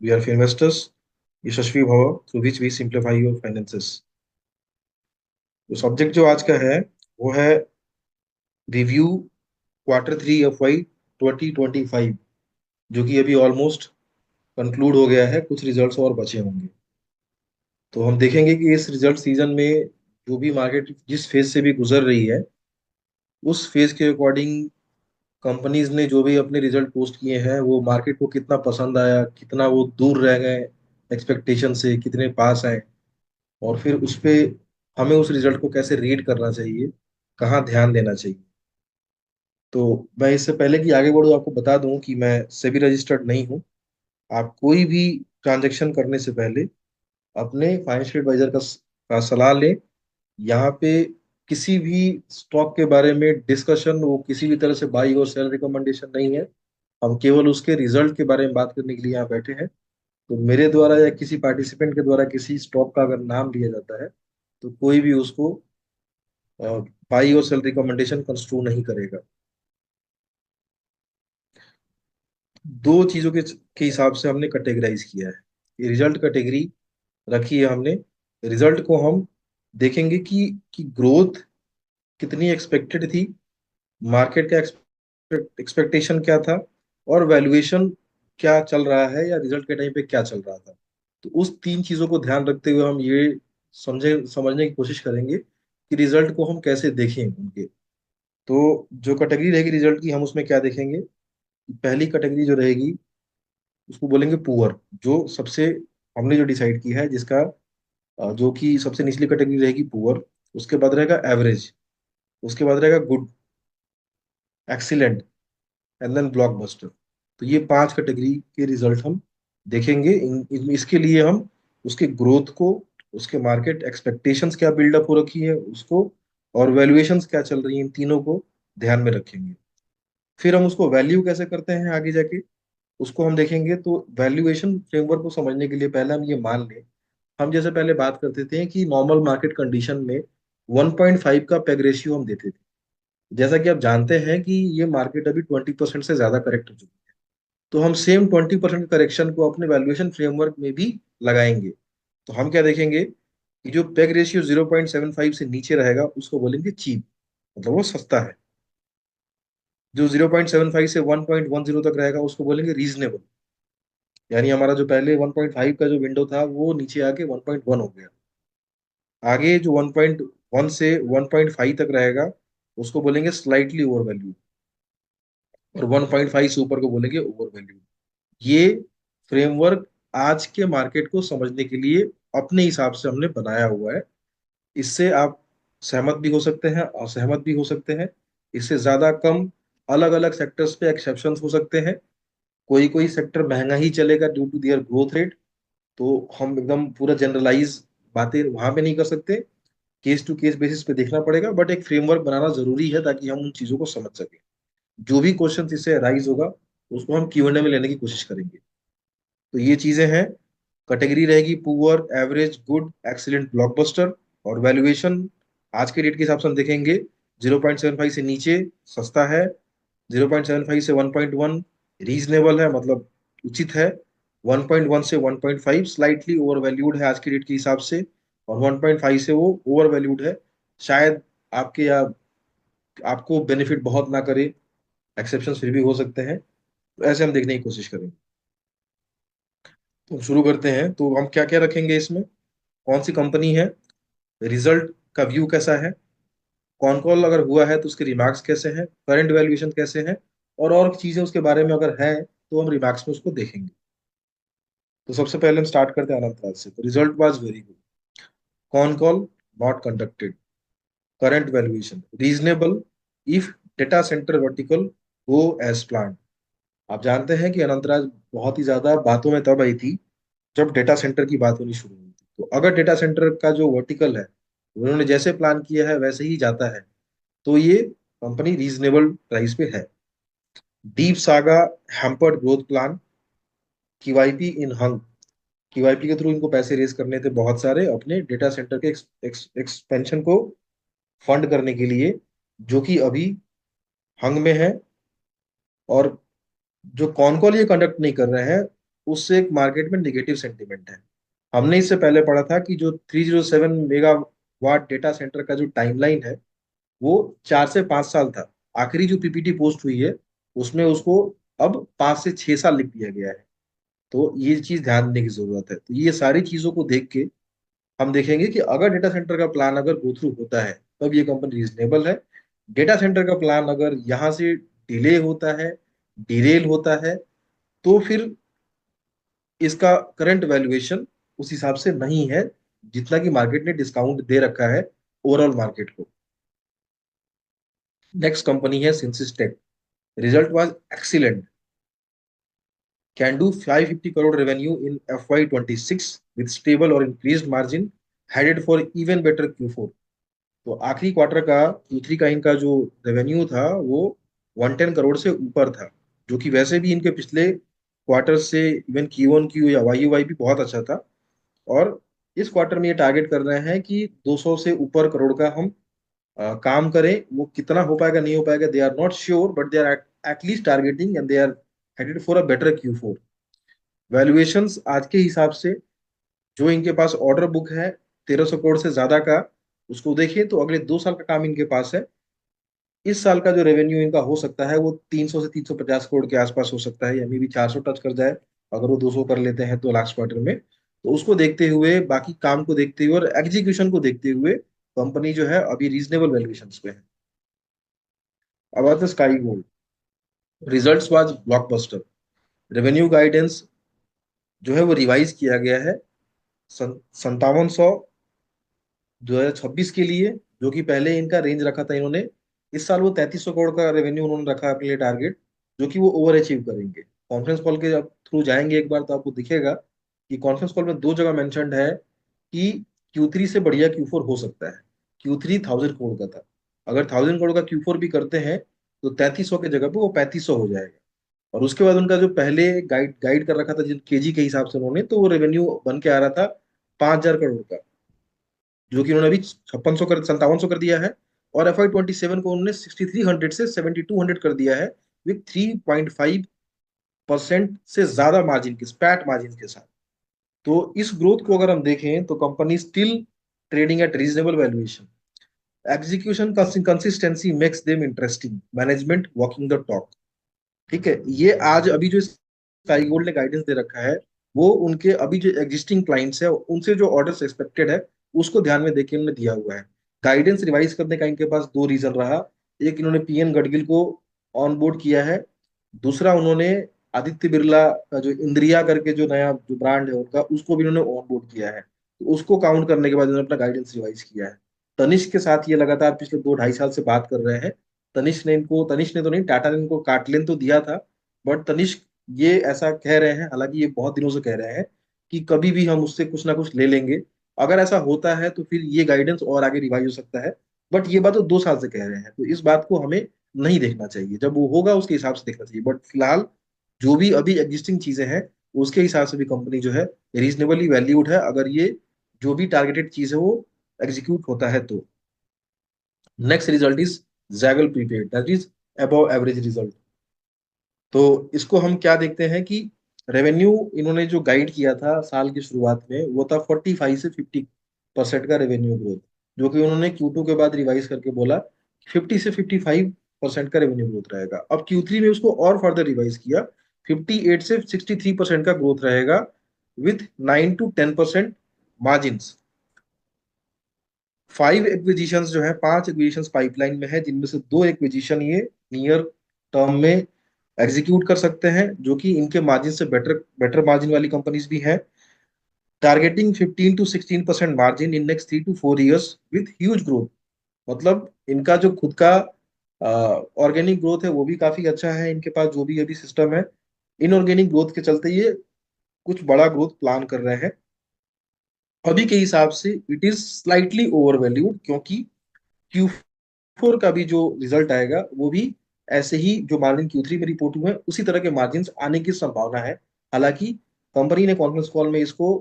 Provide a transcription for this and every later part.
We are investors, यशस्वी भव, through which we simplify your finances. तो subject जो आज का है वो है रिव्यू Q3 FY 2025, जो कि अभी ऑलमोस्ट कंक्लूड हो गया है। कुछ रिजल्ट्स और बचे होंगे। तो हम देखेंगे कि इस रिजल्ट सीजन में जो भी मार्केट जिस फेज से भी गुजर रही है, उस फेज के अकॉर्डिंग कंपनीज ने जो भी अपने रिजल्ट पोस्ट किए हैं वो मार्केट को कितना पसंद आया, कितना वो दूर रह गए एक्सपेक्टेशन से, कितने पास आए, और फिर उस पे हमें उस रिजल्ट को कैसे रीड करना चाहिए, कहाँ ध्यान देना चाहिए। तो मैं इससे पहले कि आगे बढ़ूँ आपको बता दूं कि मैं सेबी रजिस्टर्ड नहीं हूँ। आप कोई भी ट्रांजैक्शन करने से पहले अपने फाइनेंशियल एडवाइजर का सलाह लें। यहाँ पे किसी भी स्टॉक के बारे में डिस्कशन, वो किसी भी तरह से बाई और सेल रिकमेंडेशन नहीं है। हम केवल उसके रिजल्ट के बारे में बात करने के लिए यहाँ बैठे हैं। तो मेरे द्वारा या किसी पार्टिसिपेंट के द्वारा किसी स्टॉक का अगर नाम लिया जाता है तो कोई भी उसको बाई और सेल रिकमेंडेशन कंस्ट्रू नहीं करेगा। दो चीजों के हिसाब से हमने कैटेगराइज किया है। ये रिजल्ट कैटेगरी रखी है हमने। रिजल्ट को हम देखेंगे कि ग्रोथ कितनी एक्सपेक्टेड थी, मार्केट का एक्सपेक्टेशन क्या था, और वैल्यूएशन क्या चल रहा है या रिजल्ट के टाइम पे क्या चल रहा था। तो उस तीन चीजों को ध्यान रखते हुए हम ये समझने की कोशिश करेंगे कि रिजल्ट को हम कैसे देखें उनके। तो जो कैटेगरी रहेगी रिजल्ट की, हम उसमें क्या देखेंगे। पहली कैटेगरी जो रहेगी उसको बोलेंगे पुअर, जो सबसे हमने जो डिसाइड की है, जिसका जो कि सबसे निचली कैटेगरी रहेगी पुअर। उसके बाद रहेगा एवरेज, उसके बाद रहेगा good, excellent, and then blockbuster. तो ये पांच कैटेगरी के रिजल्ट हम देखेंगे। इसके लिए हम उसके ग्रोथ को, उसके मार्केट एक्सपेक्टेशंस क्या बिल्डअप हो रखी है उसको, और वैल्यूएशंस क्या चल रही हैं, इन तीनों को ध्यान में रखेंगे। फिर हम उसको वैल्यू कैसे करते हैं आगे जाके, उसको हम देखेंगे। तो वैल्यूएशन फ्रेमवर्क को समझने के लिए पहले हम ये मान लें, हम जैसे पहले बात करते थे कि नॉर्मल मार्केट कंडीशन में 1.5 का पेग रेशियो हम देते थे। जैसा कि आप जानते हैं कि ये मार्केट अभी 20% से ज्यादा करेक्ट हो चुकी है। तो हम सेम 20% करेक्शन को अपने वैल्यूएशन फ्रेमवर्क में भी लगाएंगे। तो हम क्या देखेंगे कि जो पेग रेशियो 0.75 से नीचे रहेगा उसको बोलेंगे चीप, मतलब वो सस्ता है। जो 0.75 से 1.10 तक रहेगा उसको बोलेंगे रीजनेबल, यानी हमारा जो पहले 1.5 का जो विंडो था वो नीचे आके 1.1 हो गया। आगे जो 1.1 से 1.5 तक रहेगा उसको बोलेंगे स्लाइटली ओवर वैल्यू, और 1.5 से ऊपर को बोलेंगे ओवर वैल्यू। ये फ्रेमवर्क आज के मार्केट को समझने के लिए अपने हिसाब से हमने बनाया हुआ है। इससे आप सहमत भी हो सकते हैं, असहमत भी हो सकते हैं। इससे ज्यादा कम अलग अलग सेक्टर्स पे एक्सेप्शंस हो सकते हैं। कोई कोई सेक्टर महंगा ही चलेगा due to their growth rate. तो हम एकदम पूरा जनरलाइज बातें वहां पे नहीं कर सकते। केस टू केस बेसिस पे देखना पड़ेगा, बट एक फ्रेमवर्क बनाना जरूरी है ताकि हम उन चीजों को समझ सकें। जो भी क्वेश्चन इससे राइज होगा उसको हम Q&A में लेने की कोशिश करेंगे। तो ये चीजें हैं। कैटेगरी रहेगी poor, average, good, excellent, blockbuster. और वैल्यूएशन आज के रेट के हिसाब से हम देखेंगे 0.75 से नीचे सस्ता है, 0.75 से 1.1 रीजनेबल है, मतलब उचित है, 1.1 से 1.5 स्लाइटली ओवर वैल्यूड है आज के रेट के हिसाब से, और 1.5 से वो ओवर वैल्यूड है। शायद आपके या आपको बेनिफिट बहुत ना करे, एक्सेप्शन फिर भी हो सकते हैं। तो ऐसे हम देखने की कोशिश करेंगे। तो शुरू करते हैं। तो हम क्या क्या रखेंगे इसमें, कौन सी कंपनी है, रिजल्ट का व्यू कैसा है, कौन कॉल अगर हुआ है तो उसके रिमार्क्स कैसे हैं, करंट वैल्यूएशन कैसे हैं, और चीजें उसके बारे में अगर है तो हम रिमार्क्स में उसको देखेंगे। तो सबसे पहले हम स्टार्ट करते हैं अनंत राज से। तो result was very good, con call not conducted, current valuation reasonable, if data center vertical go as plan. आप जानते हैं कि अनंतराज बहुत ही ज्यादा बातों में तब आई थी जब डेटा सेंटर की बात होनी शुरू हुई थी। तो अगर डेटा सेंटर का जो वर्टिकल है उन्होंने जैसे प्लान किया है वैसे ही जाता है, तो ये कंपनी रीजनेबल प्राइस पे है। Deep saga hampered growth plan, QIP in hung. QIP के थ्रू इनको पैसे रेज करने थे बहुत सारे अपने डेटा सेंटर के एक्सपेंशन को फंड करने के लिए, जो कि अभी हंग में है। और जो कॉन कॉल ये कंडक्ट नहीं कर रहे हैं उससे एक मार्केट में नेगेटिव सेंटिमेंट है। हमने इससे पहले पढ़ा था कि जो 307 मेगावाट डेटा सेंटर का जो टाइमलाइन है वो 4 से 5 साल था। आखिरी जो पीपीटी पोस्ट हुई है उसमें उसको अब 5 से 6 साल लिख दिया गया है। तो ये चीज ध्यान देने की जरूरत है। तो ये सारी चीजों को देख के हम देखेंगे कि अगर डेटा सेंटर का प्लान अगर गो थ्रू होता है तब ये कंपनी रीजनेबल है। डेटा सेंटर का प्लान अगर यहाँ से डिले होता है, डिरेल होता है, तो फिर इसका करंट वैल्यूएशन उस हिसाब से नहीं है जितना कि मार्केट ने डिस्काउंट दे रखा है ओवरऑल मार्केट को। नेक्स्ट कंपनी है सिंसिस्टेक। Result was excellent, can do 550 crore revenue in FY26 with stable or increased margin, headed for even better Q4। तो आखिरी क्वार्टर का Q3 का इनका जो रेवेन्यू था वो 110 करोड़ से ऊपर था, जो कि वैसे भी इनके पिछले क्वार्टर से इवन क्यू ऑन क्यू या वाई वाई भी बहुत अच्छा था। और इस क्वार्टर में ये टारगेट कर रहे हैं कि 200 से ऊपर करोड़ का हम काम करें। वो कितना हो पाएगा नहीं हो पाएगा they are not sure, but they are at least targeting and they are headed for a better Q4। Valuations आज के हिसाब से जो इनके पास ऑर्डर बुक है 1300 करोड़ से ज्यादा का, उसको देखिए तो अगले 2 साल का काम इनके पास है। इस साल का जो रेवेन्यू इनका हो सकता है वो 300 से 350 करोड़ के आसपास हो सकता है, या मे भी 400 टच कर जाए अगर वो 200 कर लेते हैं तो लास्ट क्वार्टर में। तो उसको देखते हुए, बाकी काम को देखते हुए और एग्जीक्यूशन को देखते हुए कंपनी जो है अभी रीजनेबल वैल्यूएशंस पे है। अब आता है sky gold. Results was blockbuster. Revenue guidance जो है वो रिवाइज किया गया है 5700 2026 के लिए, जो कि पहले इनका रेंज रखा था इन्होंने। इस साल वो 3300 करोड़ का रेवेन्यू उन्होंने रखा है अपने लिए टारगेट, जो कि वो ओवर अचीव करेंगे। कॉन्फ्रेंस कॉल के जब थ्रू जाएंगे एक बार तो आपको दिखेगा कि कॉन्फ्रेंस कॉल में दो जगह मेंशन्ड है कि Q3 से बढ़िया Q4 हो सकता है। Q3 1000 करोड़ का था, अगर 1000 करोड़ का Q4 भी करते हैं तो 3300 की जगह पे वो 3500 हो जाएगा। और उसके बाद उनका जो पहले गाइड गाइड कर रखा था जिन केजी के हिसाब से उन्होंने, तो वो रेवेन्यू बन के आ रहा था 5000 करोड़ का, जो कि उन्होंने अभी 5700 कर दिया है। और FY27 को उन्होंने 6300 से 7200 कर दिया है, विथ 3.5% से ज्यादा मार्जिन के, स्पैट मार्जिन के साथ। तो इस ग्रोथ को अगर हम देखें तो company still trading eight reasonable valuation. Execution consistency makes them interesting, management walking the talk. ठीक है, ये आज अभी जो स्काई गोल्ड ने गाइडेंस दे रखा है वो उनके अभी जो एग्जिस्टिंग क्लाइंट्स है उनसे जो ऑर्डर्स एक्सपेक्टेड है उसको ध्यान में देके उन्होंने दिया हुआ है। गाइडेंस रिवाइज करने का इनके पास दो रीजन रहा। एक, इन्होंने पीएन गडगिल को ऑन बोर्ड किया है। दूसरा, उन्होंने आदित्य बिरला का जो इंद्रिया करके जो नया जो ब्रांड है उनका, उसको भी उन्होंने ऑन बोर्ड किया है। तो उसको काउंट करने के बाद उन्होंने अपना गाइडेंस रिवाइज किया है। तनिष्क के साथ ये लगातार पिछले 2 ढाई साल से बात कर रहे हैं। तनिष्क ने तो नहीं, टाटा ने इनको कार्टलेन तो दिया था, बट तनिष्क ये ऐसा कह रहे हैं, हालांकि ये बहुत दिनों से कह रहे हैं कि कभी भी हम उससे कुछ ना कुछ ले लेंगे। अगर ऐसा होता है तो फिर ये गाइडेंस और आगे रिवाइज हो सकता है। बट ये बात तो 2 साल से कह रहे हैं, तो इस बात को हमें नहीं देखना चाहिए। जब वो होगा उसके हिसाब से देखना चाहिए, बट फिलहाल जो भी अभी एग्जिस्टिंग चीजें हैं उसके हिसाब से भी कंपनी जो है रीजनेबली वैल्यूड है, अगर ये जो भी टारगेटेड चीज है वो एग्जीक्यूट होता है तो। Next result is Zaggle prepaid, that is above average result. तो इसको हम क्या देखते हैं कि रेवेन्यू इन्होंने जो गाइड किया था साल की शुरुआत में वो था 45 से 50% का रेवेन्यू ग्रोथ, जो कि उन्होंने Q2 के बाद रिवाइज करके बोला 50 से 55% का रेवेन्यू ग्रोथ रहेगा। अब Q3 में उसको और फर्दर रिवाइज किया, 58 से 63% का ग्रोथ रहेगा, विथ 9 to 10% मार्जिन। 5 एक्विजिशंस जो है, 5 एक्विजिशंस पाइपलाइन में है, जिनमें से 2 एक्विजिशन ये नियर टर्म में एग्जीक्यूट कर सकते हैं, जो कि इनके मार्जिन से बेटर बेटर मार्जिन वाली कंपनीज भी हैं। Targeting 15 to 16% margin in next 3 to 4 years with huge growth. मतलब इनका जो खुद का ऑर्गेनिक ग्रोथ है वो भी काफी अच्छा है इनके पास, जो भी अभी सिस्टम है। इनऑर्गेनिक ग्रोथ के चलते ये कुछ बड़ा ग्रोथ प्लान कर रहे हैं। अभी के हिसाब से it is slightly over valued, क्योंकि Q4 का भी जो रिजल्ट आएगा वो भी ऐसे ही जो मार्जिन Q3 में रिपोर्ट हुए हैं उसी तरह के मार्जिन आने की संभावना है। हालांकि कंपनी ने कॉन्फ्रेंस कॉल में इसको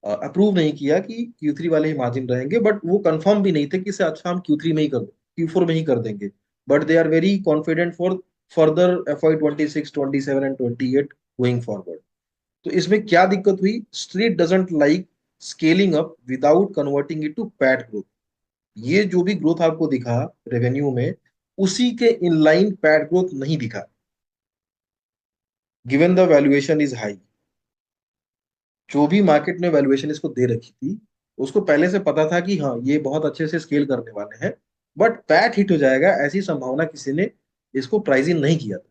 अप्रूव नहीं किया कि Q3 वाले ही मार्जिन रहेंगे, बट वो कंफर्म भी नहीं थे कि इसे अच्छा हम Q3 में ही कर Q4 में ही कर देंगे। But they are very confident for further FY26 27 and 28 going forward. तो इसमें क्या दिक्कत हुई, street doesn't like scaling up without converting it to PAT growth. ये जो भी ग्रोथ आपको दिखा रेवेन्यू में, उसी के इनलाइन पैट ग्रोथ नहीं दिखा, given the valuation is high. जो भी मार्केट ने वैल्यूएशन इसको दे रखी थी, उसको पहले से पता था कि हाँ ये बहुत अच्छे से स्केल करने वाले हैं, बट पैट हिट हो जाएगा ऐसी संभावना किसी ने इसको प्राइसिंग नहीं किया था।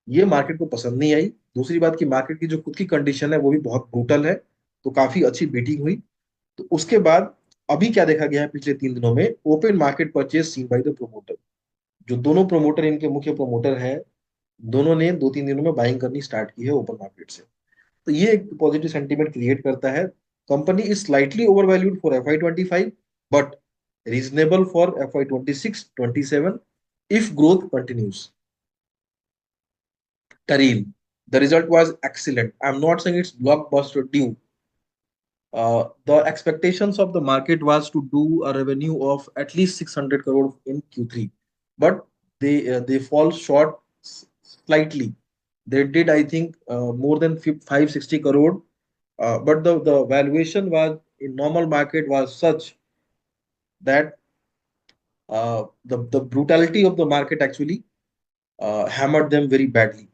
ये मार्केट को पसंद नहीं आई। दूसरी बात की मार्केट की जो खुद की कंडीशन है वो भी बहुत ब्रूटल है, तो काफी अच्छी बीटिंग हुई। तो उसके बाद अभी क्या देखा गया है पिछले 3 दिनों में, open market purchase seen by the promoter. जो दोनों प्रोमोटर, इनके मुख्य प्रोमोटर हैं, दोनों ने 2-3 दिनों में बाइंग करनी स्टार्ट की है ओपन मार्केट से। तो ये एक पॉजिटिव सेंटीमेंट क्रिएट करता है। Company is slightly overvalued for FY 25, but reasonable for FY 26-27 if growth continues. Tareel, the result was excellent. I'm not saying it's blockbuster due. The expectations of the market was to do a revenue of at least 600 crore in Q3, but they fall short slightly. They did, I think, more than 560 crore, but the valuation was in normal market was such that the brutality of the market actually hammered them very badly.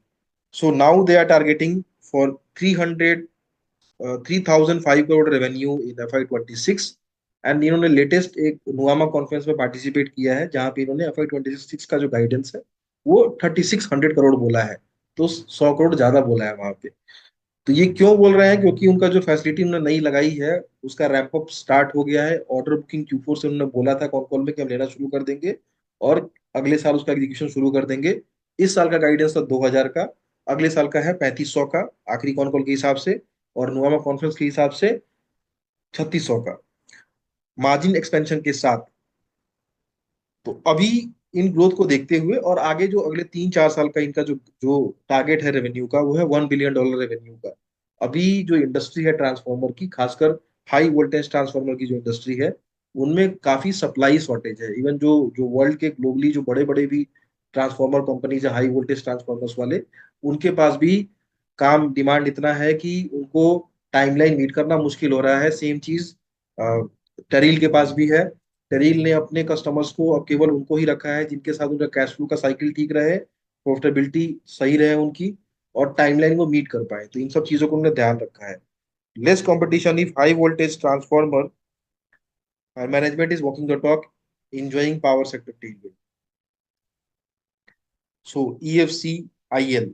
So now they are targeting for 3005 crore revenue in FY 26। And इन्होंने latest एक नुआमा conference में participate किया है, जहां पे इन्होंने FY 26 का जो गाइडेंस है वो 3600 करोड़ बोला है। तो 100 करोड़ ज्यादा बोला है वहां पे। तो ये क्यों बोल रहे हैं, क्योंकि उनका जो फैसिलिटी उन्होंने नई लगाई है उसका रैंप अप स्टार्ट हो गया है। ऑर्डर बुकिंग Q4 से उन्होंने बोला था कॉन कॉल में कि हम लेना शुरू कर देंगे, और अगले साल उसका एग्जीक्यूशन शुरू कर देंगे। इस साल का गाइडेंस था 2000 का, अगले साल का है 3500 का आखिरी कॉन कॉल के हिसाब से, और नुआमा कॉन्फ्रेंस के हिसाब से 3600 का मार्जिन एक्सपेंशन के साथ। तो अभी इन ग्रोथ को देखते हुए और आगे जो अगले 3-4 साल का इनका जो जो टारगेट है रेवेन्यू का, वो है $1 बिलियन रेवेन्यू का। अभी जो इंडस्ट्री है ट्रांसफार्मर की, खासकर हाई वोल्टेज ट्रांसफार्मर की जो इंडस्ट्री है, उनमें काफी सप्लाई शॉर्टेज है। इवन जो जो वर्ल्ड के ग्लोबली जो बड़े बड़े भी ट्रांसफार्मर कंपनीज है, हाई वोल्टेज ट्रांसफार्मर्स वाले, उनके पास भी काम डिमांड इतना है कि उनको टाइमलाइन मीट करना मुश्किल हो रहा है। सेम चीज टेरील के पास भी है। टेरील ने अपने कस्टमर्स को अब केवल उनको ही रखा है जिनके साथ उनका कैश फ्लो का साइकिल ठीक रहे, प्रॉफिटेबिलिटी सही रहे उनकी, और टाइमलाइन को मीट कर पाए। तो इन सब चीजों को उन्होंने ध्यान रखा है। Less competition if high voltage transformer, management is walking the talk, enjoying power sector tailwind. So EFCIL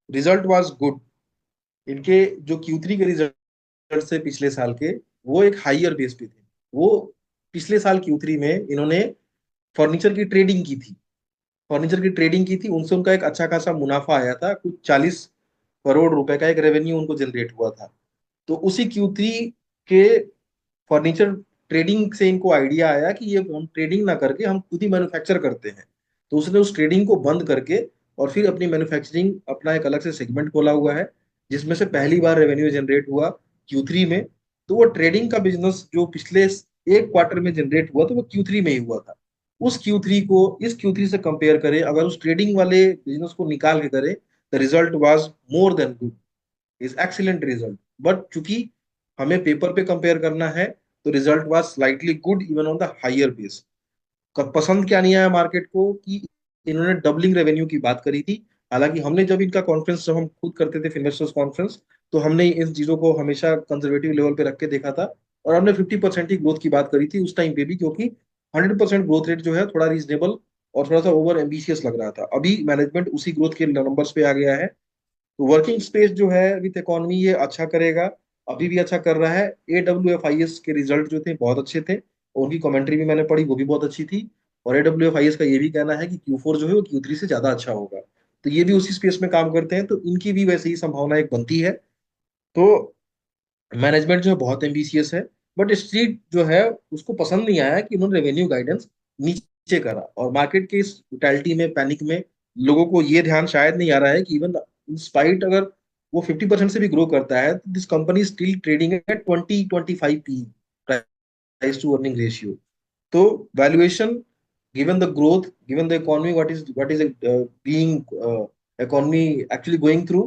result was good. इनके जो Q3 के रिजल्ट से पिछले साल के, वो एक हाइयर बेस पे थे। वो पिछले साल Q3 में इन्होंने फर्नीचर की ट्रेडिंग की थी, उनसे उनका एक अच्छा खासा मुनाफा आया था, कुछ 40 करोड़ रुपए का एक रेवेन्यू उनको जनरेट हुआ था। तो उसी Q3 के फर्नीचर ट्रेडिंग से इनको आइडिया आया कि ये हम ट्रेडिंग ना करके हम खुद ही मैन्युफैक्चर करते हैं। तो उसने उस ट्रेडिंग को बंद करके और फिर अपनी मैन्युफैक्चरिंग, अपना एक अलग से सेगमेंट खोला हुआ है, जिसमें से पहली बार रेवेन्यू जनरेट हुआ Q3 में। तो वो ट्रेडिंग का बिजनेस जो पिछले एक क्वार्टर में जनरेट हुआ, तो वो Q3 में ही हुआ था। उस Q3 को इस Q3 से कंपेयर करें, अगर उस ट्रेडिंग वाले बिजनेस को निकाल के करें, the result was more than good, is excellent result. But चूंकि हमें पेपर पे कंपेयर करना है, तो result was slightly good even on the higher base. पसंद क्या नहीं आया मार्केट को कि इन्होंने डबलिंग रेवेन्यू की बात करी थी। हालांकि हमने जब इनका कॉन्फ्रेंस, जब हम खुद करते थे इन्वेस्टर्स कॉन्फ्रेंस, तो हमने इन चीजों को हमेशा कंजर्वेटिव लेवल पे रख के देखा था, और हमने 50% की ग्रोथ की बात करी थी उस टाइम पे भी, क्योंकि 100% ग्रोथ रेट जो है थोड़ा रीजनेबल और थोड़ा सा ओवर एम्बिशियस लग रहा था। अभी मैनेजमेंट उसी ग्रोथ के नंबर्स पे आ गया है। तो वर्किंग स्पेस जो है विथ इकोनॉमी, ये अच्छा करेगा, अभी भी अच्छा कर रहा है। AWFIS के रिजल्ट जो थे बहुत अच्छे थे, उनकी कमेंट्री भी मैंने पढ़ी, वो भी बहुत अच्छी थी। और AWFIS का ये भी कहना है कि Q4 जो है वो Q3 से ज्यादा अच्छा होगा। तो ये भी उसी स्पेस में काम करते हैं, तो इनकी भी वैसे ही संभावना एक बनती है। तो मैनेजमेंट जो है बहुत एम्बिशियस है, बट स्ट्रीट जो है उसको पसंद नहीं आया कि उन्होंने रेवेन्यू गाइडेंस नीचे करा, और मार्केट के इस ब्रुटैलिटी में, पैनिक में, लोगों को ये ध्यान शायद नहीं आ रहा है कि इवन इन स्पाइट अगर वो 50% से भी ग्रो करता है, तो this company still trading at 20-25 price to earning ratio. तो valuation, given the growth, given the economy, what is being economy actually going through,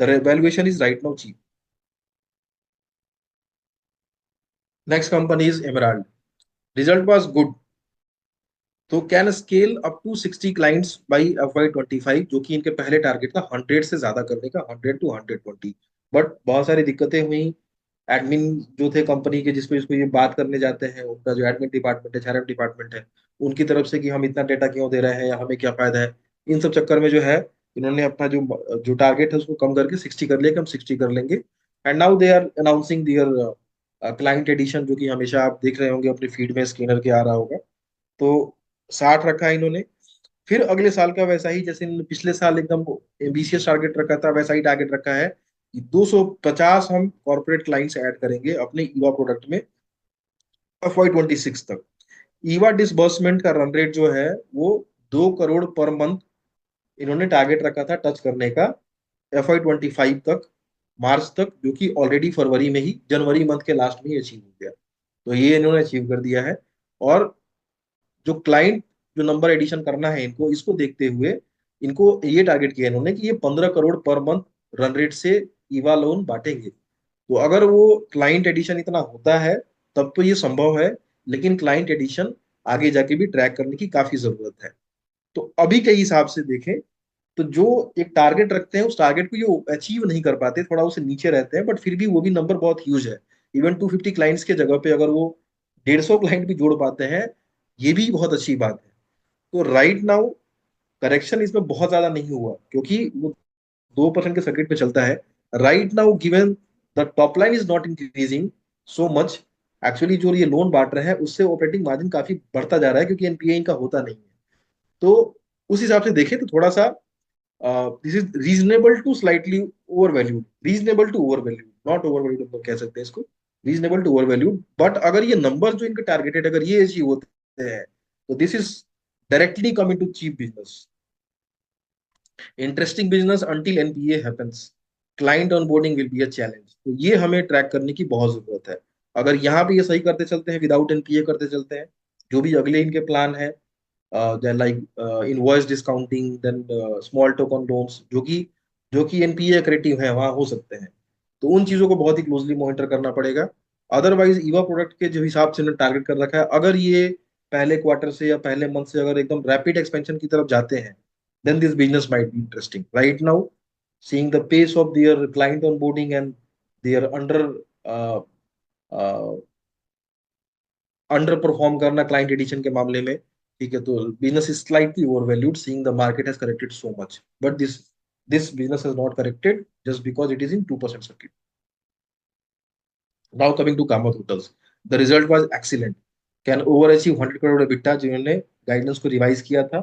the valuation is right now cheap. Next company is Emerald. Result was good, तो can scale up to 60 clients by FY 25, जो कि इनके पहले target था 100 से ज्यादा करने का, 100 to 120। बट बहुत सारी दिक्कतें हुई। एडमिन जो थे कंपनी के, जिसको इसको ये बात करने जाते हैं, उनका जो एडमिन डिपार्टमेंट है, एचआरएम डिपार्टमेंट है, उनकी तरफ से कि हम इतना डेटा क्यों दे रहे हैं या हमें क्या फायदा है, इन सब चक्कर में जो है इन्होंने अपना जो जो टारगेट है उसको कम करके 60 कर लिया कि हम 60 कर लेंगे। And now they are announcing their client addition, जो कि हमेशा आप देख रहे होंगे अपने फीड में स्कैनर के आ रहा होगा। तो 60 रखा है इन्होंने। फिर अगले साल का वैसा ही, जैसे इन्होंने पिछले साल एकदम एम्बिशियस टारगेट रखा था, वैसा ही टारगेट रखा है कि 250 हम कॉर्पोरेट क्लाइंट्स ऐड करेंगे अपने ईवा प्रोडक्ट में FY 26 तक। ईवा डिसबर्समेंट का रन रेट जो है वो 2 करोड़ पर मंथ इन्होंने टारगेट रखा था टच करने का FY 25 तक, मार्च तक, जो कि ऑलरेडी फरवरी में ही, जनवरी मंथ के लास्ट में ही अचीव हो गया। तो ये इन्होंने अचीव कर दिया है। और जो क्लाइंट, जो नंबर एडिशन करना है इनको, इसको देखते हुए इनको ये टारगेट किया इन्होंने कि ये 15 crore per month run rate से ईवा लोन बांटेंगे। तो अगर वो क्लाइंट एडिशन इतना होता है तब तो ये संभव है, लेकिन क्लाइंट एडिशन आगे जाके भी ट्रैक करने की काफी जरूरत है। तो अभी के हिसाब से देखें तो जो एक टारगेट रखते हैं, उस टारगेट को जो अचीव नहीं कर पाते, थोड़ा उससे नीचे रहते हैं, बट फिर भी वो भी नंबर बहुत ह्यूज है। इवन 250 क्लाइंट्स के जगह पे अगर वो 150 क्लाइंट भी जोड़ पाते हैं, ये भी बहुत अच्छी बात है। तो राइट नाउ करेक्शन इसमें बहुत ज्यादा नहीं हुआ, क्योंकि वो 2% के सर्किट पे चलता है। Right now given the top line is not increasing so much, actually जो ये लोन बांट रहे हैं उससे ऑपरेटिंग मार्जिन काफी बढ़ता जा रहा है, क्योंकि एनपीए इनका होता नहीं है। तो उस हिसाब से देखें तो थोड़ा सा this is reasonable to slightly over valued, reasonable to over valued, not over valued हम लोग कह सकते हैं इसको, reasonable to over valued. But अगर ये नंबर जो इनके टारगेटेड, अगर ये अचीव होते हैं, तो this is directly coming to cheap business, interesting business until NPA happens, client onboarding will be a challenge. तो ये हमें ट्रैक करने की बहुत जरूरत है। अगर यहाँ पे ये सही करते चलते हैं, विदाउट एनपीए करते चलते हैं, जो भी अगले इनके प्लान है, like invoice discounting, then small token loans, जो कि एनपीए क्रेडिट है, वहाँ हो सकते हैं। तो उन चीजों को बहुत ही क्लोजली मॉनिटर करना पड़ेगा। अदरवाइज ईवा प्रोडक्ट के जो हिसाब से उन्होंने टारगेट कर रखा है, अगर ये पहले क्वार्टर से या पहले मंथ से अगर एकदम रैपिड एक्सपेंशन की तरफ जाते हैं, then this business might be interesting. Right now, seeing the pace of their client onboarding and their uh, uh, under perform करना क्लाइंट एडिशन के मामले में, ठीक है, तो business is slightly over valued, seeing the market has corrected so much. But this business has not corrected just because it is in 2% circuit. Now coming to Kamat Hotels, the result was excellent, can over achieve 100 crore EBITDA, जिन्होंने guidance को revise किया था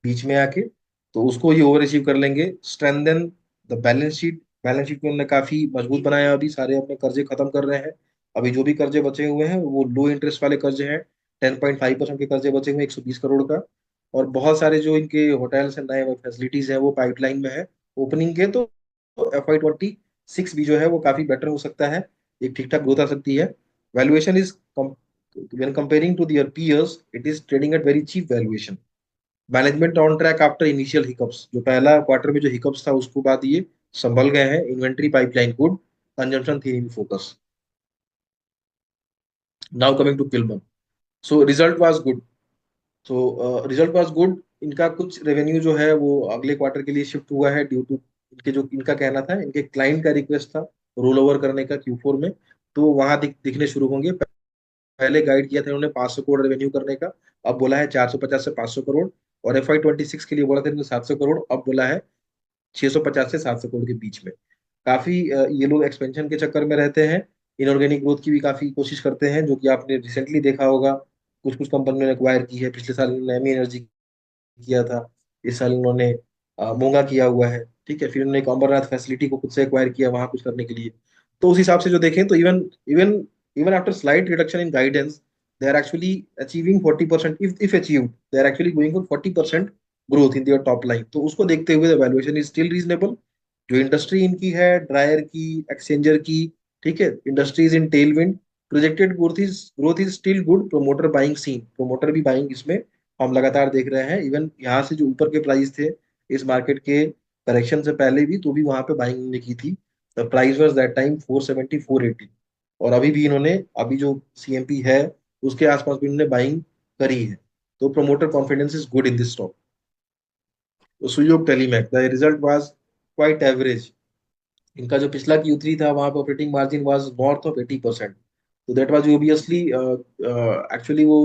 बीच में आके, तो उसको ये over achieve कर लेंगे। Strengthen the balance sheet, balance sheet को उन्होंने काफी मजबूत बनाया, अभी सारे अपने कर्जे खत्म कर रहे हैं। अभी जो भी कर्जे बचे हुए हैं वो लो इंटरेस्ट वाले कर्जे हैं, 10.5% के कर्जे बचे हुए हैं 120 करोड़ का। और बहुत सारे जो इनके होटल्स एंड नए फैसिलिटीज हैं वो पाइपलाइन में है ओपनिंग के। तो FY 26 भी जो है वो काफी बेटर हो सकता है, एक ठीक ठाक ग्रोथ आ सकती है। Valuation is, when comparing to their peers, it is trading at very cheap valuation. Management on track after initial hiccups, जो पहला क्वार्टर में जो हिकअप्स था उसको बाद ये संभल गए हैं। इन्वेंट्री पाइपलाइन गुड, कंजम्पशन थी in focus. Now coming to किल्मन, so result was good. Result was good, इनका कुछ रेवेन्यू जो है वो अगले क्वार्टर के लिए शिफ्ट हुआ है, ड्यू टू इनके जो इनका कहना था, इनके क्लाइंट का रिक्वेस्ट था रोल ओवर करने का Q4 में। तो वहां दिखने शुरू होंगे। पहले गाइड किया था इन्होंने 500 करोड़ रेवेन्यू करने का, अब बोला है 450 से 500 करोड़। और FY 26 के लिए बोला था इन्होंने 700 करोड़, अब बोला है 650 से 700 करोड़ के बीच में। काफी ये लोग एक्सपेंशन के चक्कर में रहते हैं, इनऑर्गेनिक ग्रोथ की भी काफी कोशिश करते हैं, जो कि आपने रिसेंटली देखा होगा। कुछ कुछ कंपनी ने एक्वायर की है, पिछले साल इन्होंने एमी एनर्जी किया था, इस साल इन्होंने मोंगा किया हुआ है, ठीक है। फिर इन्होंने एक अमरनाथ फैसिलिटी को खुद से एक्वायर किया वहां कुछ करने के लिए। तो उस हिसाब से जो देखें तो even even even after slight reduction in guidance, they are actually achieving 40%, if achieved they are actually going for 40% growth in their top line. तो उसको देखते हुए the valuation is still reasonable. जो इंडस्ट्री इनकी है, ड्रायर की, exchanger की, ठीक है, industries in tailwind, projected growth is still good. Promoter buying seen, promoter भी बाइंग इसमें हम लगातार देख रहे हैं। इवन यहाँ से जो ऊपर के प्राइस थे इस मार्केट के करेक्शन से पहले भी, तो भी वहां पे बाइंग ने की थी। The price was that time 470 480। और अभी भी इन्होंने, अभी जो सीएमपी है उसके आसपास भी इन्होंने बाइंग करी है। तो promoter confidence is good in this stock. तो Suyog telematics, the result was quite average. इनका जो पिछला Q3 था वहां पे operating margin was north of 80%। तो दैट वाज ओबियसली, एक्चुअली वो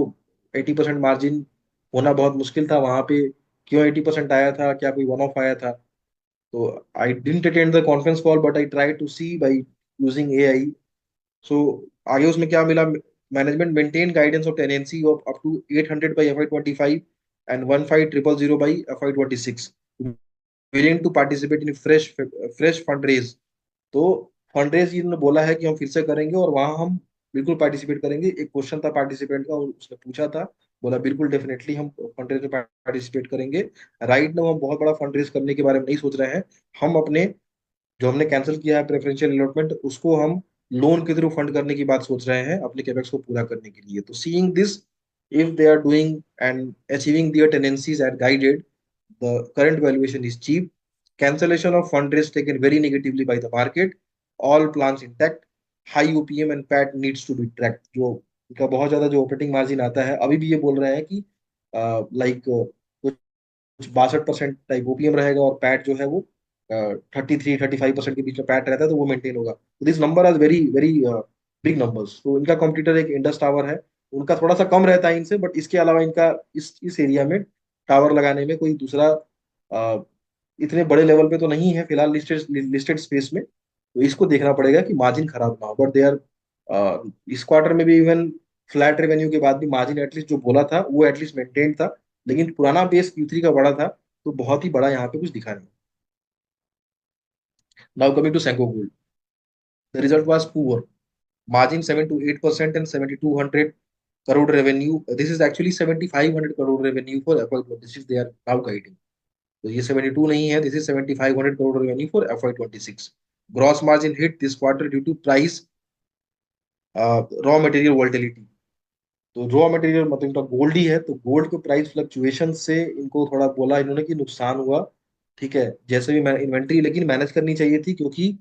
80% मार्जिन होना बहुत मुश्किल था वहां पे। क्यों 80% आया था, क्या कोई वन ऑफ आया था? तो I didn't attend the conference call but I try to see by using AI. सो आगे उसमें क्या मिला? Management maintain guidance of tenancy of up to 800 by FY 25 and 1500 by FY 26, willing to participate in fresh fund raise. तो fund raise इन्होंने बोला है कि हम फिर से करेंगे और वहां हम बिल्कुल पार्टिसिपेट करेंगे। एक क्वेश्चन था पार्टिसिपेंट का, उसने पूछा था, बोला बिल्कुल डेफिनेटली हम फंड रेज में पार्टिसिपेट करेंगे। राइट नाउ हम बहुत बड़ा फंड रेज करने के बारे में नहीं सोच रहे हैं। हम अपने जो हमने कैंसिल किया है प्रेफरेंशियल अलॉटमेंट, उसको हम लोन के थ्रू फंड करने की बात सोच रहे हैं अपने कैपेक्स को पूरा करने के लिए। तो seeing this, if they are doing and achieving their tendencies at guided, the current valuation is cheap. Cancellation of fundraise taken very negatively by the market. All plans intact. High OPM and PAT needs to be tracked. जो इनका बहुत ज्यादा जो operating margin आता है, अभी भी ये बोल रहे हैं कि लाइक कुछ 62% टाइप ओपीएम रहेगा और पैट जो है वो 33-35% के बीच में पैट रहता है, तो वो मेंटेन होगा। तो this number are very very big numbers. तो इनका कॉम्पिटिटर एक इंडस टावर है, उनका थोड़ा सा कम रहता है इनसे, बट इसके अलावा इनका इस एरिया में टावर लगाने में कोई दूसरा अ, इतने बड़े लेवल पे तो नहीं है फिलहाल लिस्टेड लिस्टेड स्पेस में। तो इसको देखना पड़ेगा कि मार्जिन खराब ना हो। बट दे आर, इस क्वार्टर में भी इवन फ्लैट रेवेन्यू के बाद भी मार्जिन एटलीस्ट जो बोला था वो एटलीस्ट मेंटेन था। लेकिन पुराना बेस Q3 का बड़ा था, तो बहुत ही बड़ा यहाँ पे कुछ दिखा नहीं। Now coming to Senco Gold, the result was poor. Margin 7 to 8% and 7200 crore revenue. This is actually 7500 crore revenue for FY 26 they are now guiding. तो ये 72 नहीं है, this is 7500 crore revenue for FY 26। Gross margin hit this quarter due to price raw material volatility. तो raw material मतलब इनका gold ही है, तो gold के प्राइस फ्लक्चुएशन से इनको थोड़ा बोला इन्होंने कि नुकसान हुआ। ठीक है, जैसे भी इन्वेंट्री लेकिन मैनेज करनी चाहिए थी, क्योंकि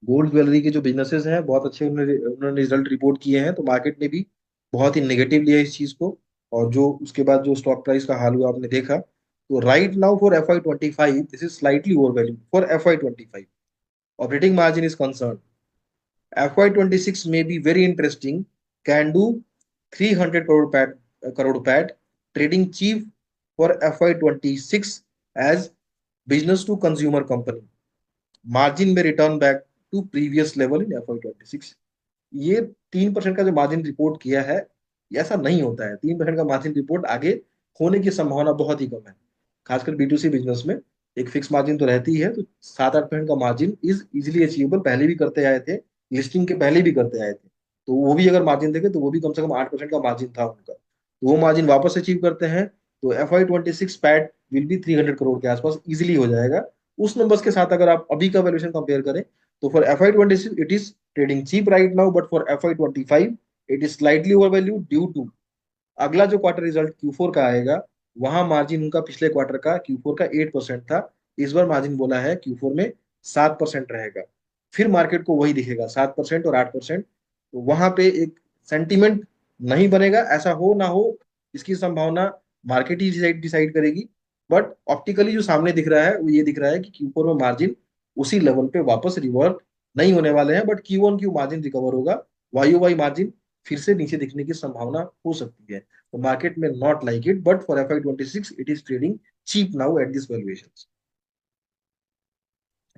गोल्ड ज्वेलरी के जो बिजनेसेस हैं बहुत अच्छे उन्होंने उन्होंने रिजल्ट रिपोर्ट किए हैं, तो मार्केट ने भी बहुत ही नेगेटिव लिया इस चीज को। और जो उसके बाद जो स्टॉक प्राइस का हाल हुआ आपने देखा। तो right now for FY 25 this is slightly over value for FY 25। Operating margin is concern, FY 26 may be very interesting. Can do 300 crore PAT, trading cheap for FY 26 as business to consumer company. Margin may return back to previous level in FY 26। ये 3% का जो margin report किया है, ये ऐसा नहीं होता है। 3% का मार्जिन रिपोर्ट आगे होने की संभावना बहुत ही कम है। खासकर B2C बिजनेस में एक फिक्स मार्जिन तो रहती ही है, तो 7-8% का मार्जिन इज इजिली अचीवेबल, पहले भी करते आए थे, लिस्टिंग के पहले भी करते आए थे। तो वो भी अगर मार्जिन देखे तो वो भी कम से कम 8% का मार्जिन था उनका, तो वो मार्जिन वापस अचीव करते हैं। तो FY 26 PAT will be 300 crore के आसपास इजिली हो जाएगा। उस नंबर्स के साथ अगर आप अभी का वैल्यूएशन कंपेयर करें, तो for FY 26 it is trading cheap right now, but for FY 25 it is slightly over value due to अगला जो क्वार्टर रिजल्ट Q4 का आएगा, वहां मार्जिन उनका पिछले क्वार्टर का Q4 का 8% था। इस बार मार्जिन बोला है Q4 में 7% रहेगा। फिर मार्केट को वही दिखेगा, 7% और 8%। तो वहां पे एक सेंटिमेंट नहीं बनेगा, ऐसा हो ना हो इसकी संभावना मार्केट ही डिसाइड डिसाइड करेगी। बट ऑप्टिकली जो सामने दिख रहा है वो ये दिख रहा है कि Q4 में मार्जिन उसी लेवल पे वापस रिवर्ट नहीं होने वाले हैं, but Q1 Q margin recover होगा। YOY मार्जिन फिर से नीचे दिखने की संभावना हो सकती है। तो मार्केट में not like it, but for FY 26 it is trading cheap now at this valuation.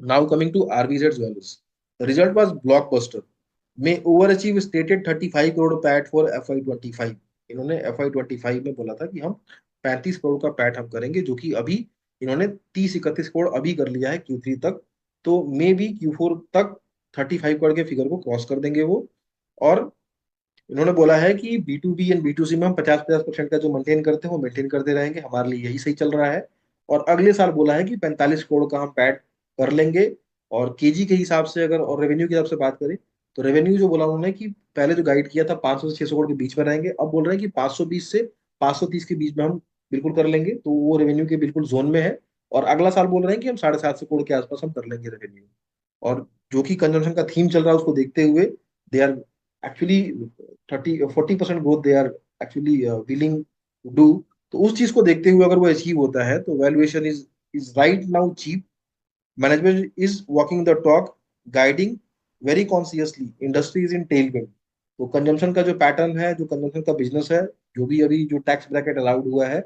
Now coming to RVZ jewellers, result was blockbuster. में over achieve stated 35 crore PAT for FY 25। इन्होंने FY 25 में बोला था कि हम 35 करोड़ का पैट हम करेंगे, जो कि अभी इन्होंने 30-31 करोड़ अभी कर लिया है Q3 तक। तो मे बी Q4 तक 35 करोड़ के फिगर को क्रॉस कर देंगे वो। और इन्होंने बोला है कि B2B एंड B2C में हम 50-50% का जो मेंटेन करते हैं वो मेंटेन करते रहेंगे, हमारे लिए यही सही चल रहा है। और अगले साल बोला है कि 45 करोड़ का हम पैट कर लेंगे। और केजी के हिसाब से अगर और रेवेन्यू के हिसाब से बात करें, तो रेवेन्यू जो बोला उन्होंने कि पहले जो गाइड किया था 500 से 600 करोड़ के बीच में रहेंगे, अब बोल रहे हैं कि 520 से 530 के बीच में हम बिल्कुल कर लेंगे। तो वो रेवेन्यू के बिल्कुल जोन में है। और अगला साल बोल रहे हैं कि हम 750 करोड़ के आसपास हम कर लेंगे रेवेन्यू। और जो कि कंजम्पशन का थीम चल रहा है उसको देखते हुए, they are actually 30-40% growth they are actually willing to do. तो उस चीज को देखते हुए अगर वो अचीव होता है तो valuation is right now cheap. Management is walking the talk, guiding very consciously, industry is in tailwind. तो कंजम्पशन का जो पैटर्न है, जो कंजम्पशन का बिजनेस है, जो भी अभी जो टैक्स ब्रैकेट अलाउड हुआ है,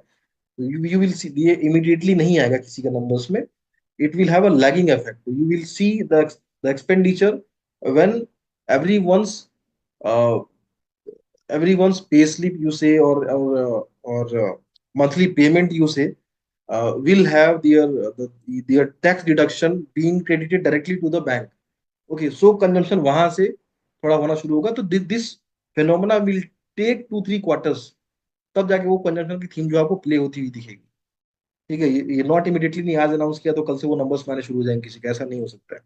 you will see ये immediately नहीं आएगा किसी का numbers में. It will have a lagging effect. You will see the expenditure when everyone's uh, everyone's pay slip you say, or monthly payment you say, will have their tax deduction being credited directly to the bank. Okay, so consumption वहां से थोड़ा होना शुरू होगा, तो this phenomena will take 2-3 quarters, तब जाके वो कंजम्पशन की थीम जो है आपको प्ले होती हुई दिखेगी। ठीक है, ये नॉट इमीडिएटली नहीं आज अनाउंस किया तो कल से वो नंबर्स आने शुरू हो जाएंगे किसी का, ऐसा नहीं हो सकता है।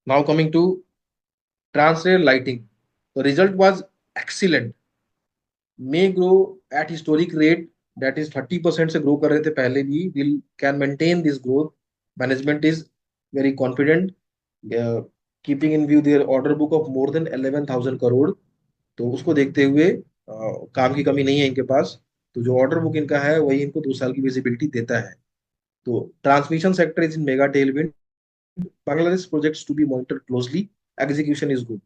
Now coming to Transrail Lighting, the result was excellent, may grow at historic rate, that is 30% से ग्रो कर रहे थे पहले भी, will can maintain this growth. Management is very confident, keeping in view their order book of more than 11,000 crore. तो उसको देखते हुए काम की कमी नहीं है इनके पास। तो जो ऑर्डर बुक इनका है वही इनको 2 साल की विजिबिलिटी देता है। तो transmission sector is in mega tailwind, Bangladesh projects to be monitored closely, execution is good.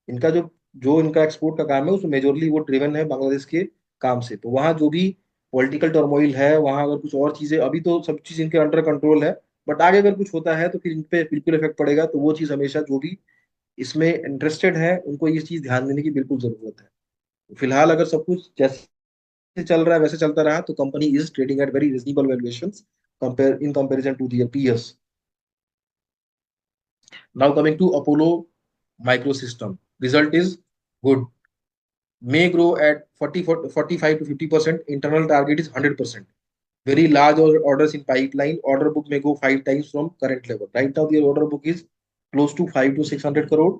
इनका जो जो इनका एक्सपोर्ट का काम है उसमें मेजोरली वो ड्रिवन है बांग्लादेश के काम से। तो वहाँ जो भी पॉलिटिकल टर्मोइल है, वहाँ अगर कुछ और चीजें, अभी तो सब चीज इनके अंडर कंट्रोल है, बट आगे अगर कुछ होता है तो फिर इन पे बिल्कुल इफेक्ट पड़ेगा। तो वो चीज हमेशा जो भी इसमें इंटरेस्टेड है उनको ये चीज ध्यान देने की बिल्कुल जरूरत है। फिलहाल अगर सब कुछ जैसे चल रहा है वैसे चलता रहा तो company is trading at very reasonable valuations compare in comparison to their peers. Now coming to Apollo Microsystem, result is good, may grow at 45 to 50%. Internal target is 100%. Very large orders in pipeline. Order book may go 5 times from current level. Right now, their order book is close to 500 to 600 crore.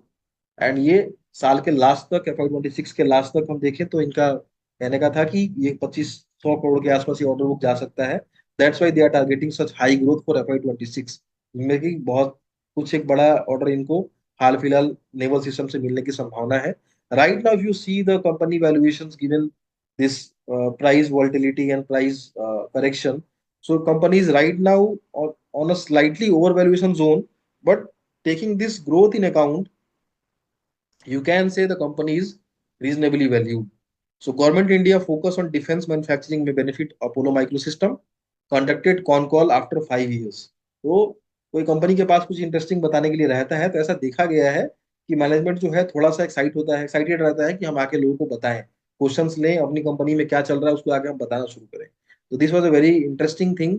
And ये साल के last तक, FY 26 के last तक हम देखें तो इनका कहने का था कि ये 2500 करोड़ के आसपास ये ऑर्डर बुक जा सकता है। That's why they are targeting such high growth for FY 26, इनमें की बहुत कुछ एक बड़ा ऑर्डर इनको हाल फिलहाल नेवल सिस्टम से मिलने की संभावना है। Right now you see the company valuations given this price volatility and price correction, so companies right now on a slightly overvaluation zone, but taking this growth in account, you can say the company is reasonably valued. So government India focus on defense manufacturing may benefit Apollo Microsystem. Conducted con call after 5 years. तो कोई company के पास कुछ interesting बताने के लिए रहता है तो ऐसा देखा गया है कि मैनेजमेंट जो है थोड़ा सा एक्साइटेड रहता है कि हम आके लोगों को बताएं, क्वेश्चंस लें, अपनी कंपनी में क्या चल रहा है उसको आके हम बताना शुरू करें। तो this was a very interesting thing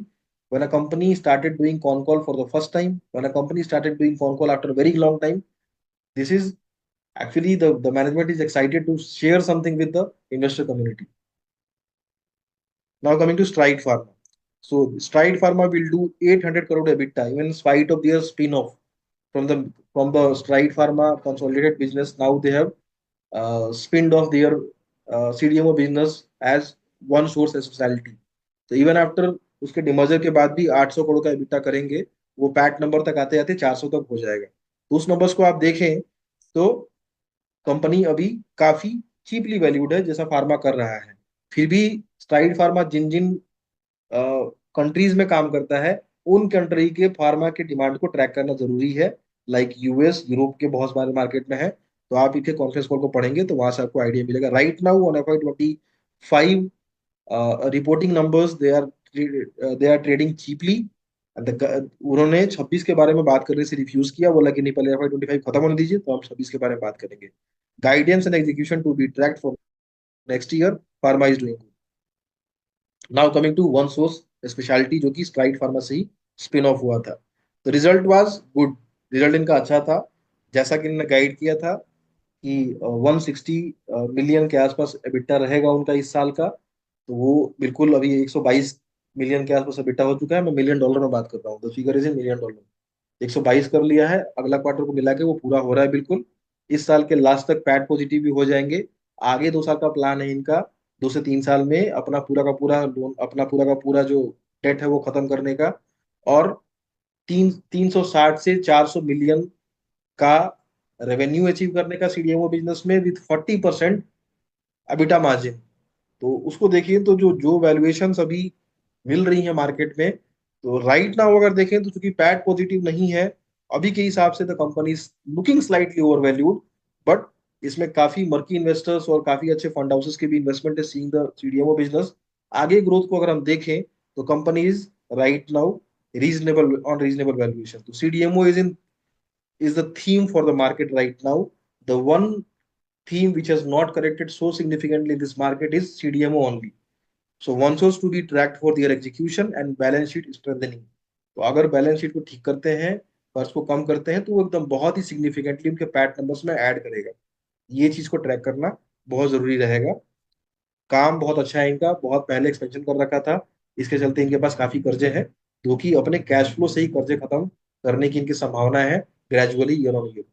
when a company started doing con call for the first time, when a company started doing con call after a very long time. This is actually the management is excited to share something with the investor community. Now coming to Stride Pharma. So Stride Pharma will do 800 crore EBITDA even in spite of their spin-off from the Stride Pharma consolidated business. Now they have spinned off their CDMO business as one source as specialty. तो even after उसके demerger के बाद भी 800 करोड़ का EBITDA करेंगे, वो PAT number तक आते आते 400 तक हो जाएगा। तो उस नंबर्स को आप देखें तो कंपनी अभी काफी चीपली वैल्यूड है जैसा फार्मा कर रहा है। फिर भी स्ट्राइड फार्मा जिन जिन कंट्रीज में काम करता है उन कंट्री के फार्मा के डिमांड को ट्रैक करना जरूरी है। लाइक यूएस, यूरोप के बहुत सारे मार्केट में है। तो आप इनके कॉन्फ्रेंस कॉल को पढ़ेंगे तो वहां से आपको आइडिया मिलेगा। Right now on FY 25 reporting numbers, they are trading cheaply. उन्होंने 26 के बारे में बात करने से रिफ्यूज किया, बोला कि नहीं पहले FY 25 खत्म होने दीजिए तो हम 26 के बारे में बात करेंगे। Guidance and execution to be tracked for next year, pharma is doing. Now coming to One Source Specialty जो कि स्ट्राइड फार्मा से ही स्पिन ऑफ हुआ था। तो रिजल्ट वाज गुड, रिजल्ट इनका अच्छा था जैसा कि इन्होंने गाइड किया था कि 160 मिलियन के आसपास एबिटा रहेगा उनका इस साल का। तो वो बिल्कुल अभी 122 मिलियन के आसपास एबिटा हो चुका है। मैं मिलियन डॉलर में बात कर रहा हूँ, the figure is in million dollar. 122 कर लिया है, अगला क्वार्टर को मिला के वो पूरा हो रहा है बिल्कुल। इस साल के लास्ट तक पैट पॉजिटिव भी हो जाएंगे। आगे 2 साल का प्लान है इनका, 2 से 3 साल में अपना पूरा का पूरा लोन, अपना पूरा का पूरा जो डेट है वो खत्म करने का, और 360 से 400 मिलियन का रेवेन्यू अचीव करने का सीडीएमओ बिजनेस में विथ 40% अबिटा मार्जिन। तो उसको देखिए तो जो जो वैल्यूएशंस अभी मिल रही है मार्केट में, तो राइट नाउ अगर देखें तो चूंकि पैट पॉजिटिव नहीं है अभी के हिसाब से, the company is looking slightly over valued. But इसमें काफी मर्की इन्वेस्टर्स और काफी अच्छे फंड हाउसेस के भी इन्वेस्टमेंट है सीइंग द सीडीएमओ बिजनेस। आगे ग्रोथ को अगर हम देखें तो company is right now reasonable on reasonable valuation. तो CDMO is the theme for the market right now. The one theme which has not corrected so significantly in this market is CDMO only. So one source to be tracked for their execution and balance sheet strengthening. तो अगर balance sheet को ठीक करते हैं, कर्ज को कम करते हैं, तो वो एकदम बहुत ही सिग्निफिकेंटली उनके पैट नंबर्स में ऐड करेगा। ये चीज को ट्रैक करना बहुत जरूरी रहेगा। काम बहुत अच्छा है इनका, बहुत पहले एक्सपेंशन कर रखा था, इसके चलते इनके पास काफी कर्जे हैं, जो कि अपने कैश फ्लो से ही कर्जे खत्म करने की इनकी संभावना है gradually year on year.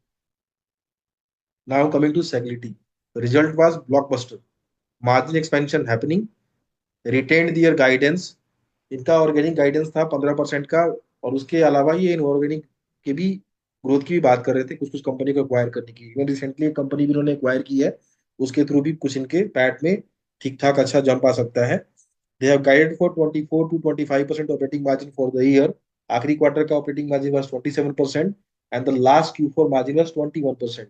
Now coming to Saglity, the result was blockbuster. Margin expansion happening, retained their guidance. इनका ऑर्गेनिक गाइडेंस था 15% का, और उसके अलावा ये इनऑर्गेनिक के भी ग्रोथ की भी बात कर रहे थे, कुछ कुछ कंपनी को एक्वायर करने की। इवन रिसेंटली एक कंपनी भी इन्होंने एक्वायर की है, उसके थ्रू भी कुछ इनके पैट में ठीक ठाक अच्छा जंप आ सकता है। They have guided for 24 to 25% operating margin for the year. आखिरी क्वार्टर का operating margin was 27% and the last Q4 margin was 21%।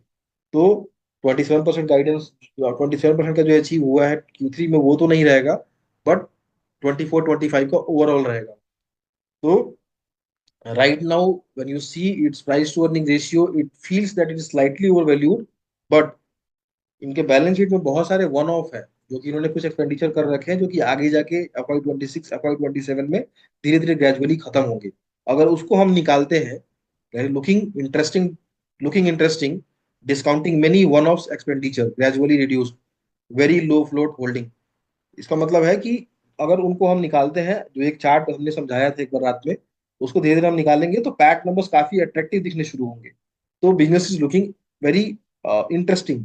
तो 27% गाइडेंस, 27% का जो अचीव हुआ है Q3 में वो तो नहीं रहेगा, बट 24-25 का ओवरऑल रहेगा। तो right now when you see its price to earning ratio, it feels that it is slightly overvalued, but इनके बैलेंस शीट में बहुत सारे वन ऑफ है, जो कि इन्होंने कुछ एक्सपेंडिचर कर रखे हैं, जो कि आगे जाके FY26 FY27 में धीरे धीरे ग्रेजुअली खत्म होंगे। अगर उसको हम निकालते हैं, looking interesting, discounting many one of expenditure gradually reduced, very low float holding. इसका मतलब है कि अगर उनको हम निकालते हैं, जो एक चार्ट हमने समझाया था एक बार रात में, उसको धीरे धीरे हम निकालेंगे तो पैट नंबर्स काफी अट्रैक्टिव दिखने शुरू होंगे। तो business is looking very interesting.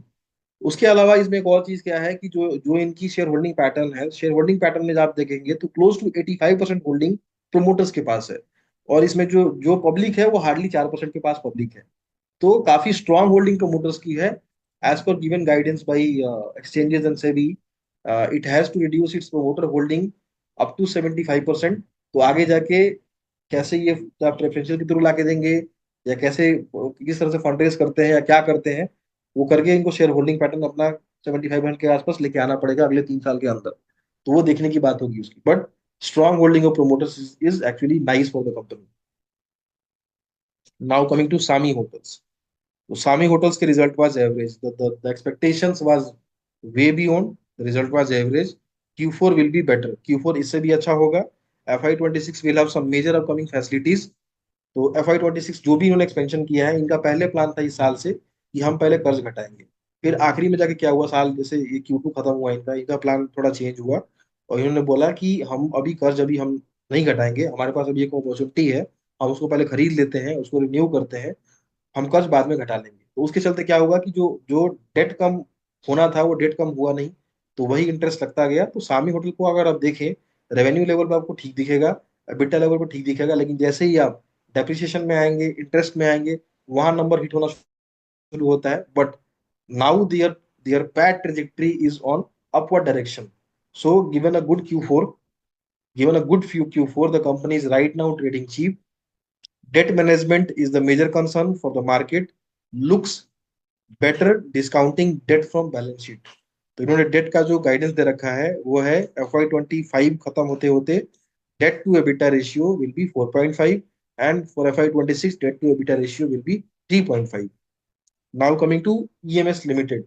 उसके अलावा इसमें एक और चीज क्या है कि जो जो इनकी शेयर होल्डिंग पैटर्न है, शेयर होल्डिंग पैटर्न में जब आप देखेंगे तो क्लोज टू 85% होल्डिंग प्रोमोटर्स के पास है, और इसमें जो जो पब्लिक है वो हार्डली 4% के पास पब्लिक है। तो काफी स्ट्रांग होल्डिंग प्रमोटर्स की है। As per given guidance by exchanges and SEBI, it has to reduce its promoter holding up to 75%। तो आगे जाके कैसे ये प्रेफरेंशियल के थ्रू ला के देंगे, या कैसे किस तरह से फंड रेज करते हैं या क्या करते हैं, वो करके इनको शेयर होल्डिंग पैटर्न अपना 75% के आसपास लेके आना पड़ेगा अगले 3 साल के अंदर। तो वो देखने की बात होगी उसकी, but strong holding of promoters is actually nice for the company. Now coming to Samhi Hotels. तो सामी होटल्स के result was average, the expectations was way beyond, the result was average. Q4 will be better, Q4 इससे भी अच्छा होगा। FY26 will have some major upcoming facilities. तो FY26 जो भी इन्होंने एक्सपेंशन किया है, इनका पहले प्लान था इस साल से कि हम पहले कर्ज घटाएंगे। फिर आखिरी में जाके क्या हुआ, साल जैसे ये Q2 खत्म हुआ, इनका इनका प्लान थोड़ा चेंज हुआ, और इन्होंने बोला कि हम अभी कर्ज अभी हम नहीं घटाएंगे, हमारे पास अभी एक अपॉर्चुनिटी है, हम उसको पहले खरीद लेते हैं, उसको रिन्यू करते हैं, हम कर्ज बाद में घटा लेंगे। तो उसके चलते क्या हुआ कि जो जो डेट कम होना था वो डेट कम हुआ नहीं, तो वही इंटरेस्ट लगता गया। तो सामी होटल को अगर आप देखें, रेवेन्यू लेवल पर आपको ठीक दिखेगा, EBITDA लेवल पर ठीक दिखेगा, लेकिन जैसे ही आप डेप्रिसिएशन में आएंगे, इंटरेस्ट में आएंगे, वहां नंबर हिट होना शुरू होता है। But now their PAT trajectory is on upward direction. So given a good few Q4, the company is right now trading cheap. Debt management is the major concern for the market. Looks better discounting debt from balance sheet. तो इन्होंने date का जो guidance दे रखा है वो है FY25 खत्म होते होते debt to EBITDA ratio will be 4.5, and for FY26 debt to EBITDA ratio will be 3.5। Now coming to EMS limited.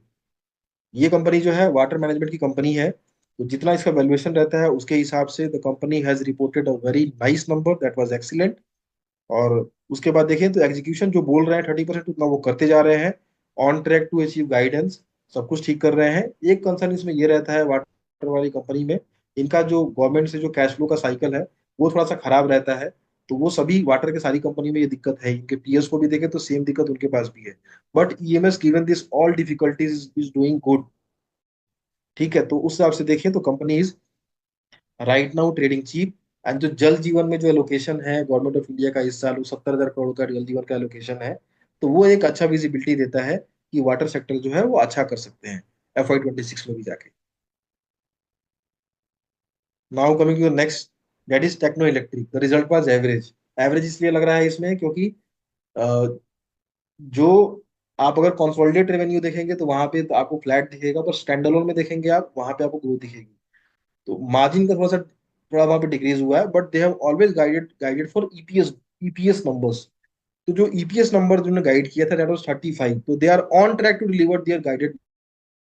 ये कंपनी जो है वाटर मैनेजमेंट की कंपनी है, तो जितना इसका वैल्यूएशन रहता है उसके हिसाब से the company has reported a very nice number that was excellent. और उसके बाद देखें तो एग्जीक्यूशन जो बोल रहे हैं 30% उतना वो करते जा रहे हैं, on track to achieve guidance, सब कुछ ठीक कर रहे हैं। एक कंसर्न इसमें ये रहता है वाटर वाली कंपनी में, इनका जो गवर्नमेंट से जो कैश फ्लो का साइकिल है वो थोड़ा सा खराब रहता है। तो वो सभी वाटर के सारी कंपनी में ये दिक्कत है, इनके पीएस को भी देखें तो सेम दिक्कत उनके पास भी है। But EMS given this all difficulties is doing good. ठीक है, तो उस हिसाब से देखें तो company is right now trading cheap. And जो जल जीवन में जो एलोकेशन है गवर्नमेंट ऑफ इंडिया का इस साल, वो 70,000 करोड़ का जल जीवन का एलोकेशन है। तो वो एक अच्छा विजिबिलिटी देता है कि वाटर सेक्टर जो है वो अच्छा कर सकते हैं FY 26 में भी जाके। Now coming to the next, that is Techno Electric. The result was average. Average इसलिए लग रहा है इसमें क्योंकि अ, जो आप अगर कंसोलिडेट रेवेन्यू देखेंगे तो वहां पे तो आपको फ्लैट दिखेगा, पर स्टैंड अलोन में देखेंगे आप, वहां पे आपको ग्रोथ दिखेगी। तो मार्जिन का थोड़ा वहां पे डिक्रीज हुआ है, but they have always guided guided for EPS numbers. तो जो ईपीएस नंबर जिन्होंने गाइड किया था दैट वाज 35, तो they are on track to deliver their guided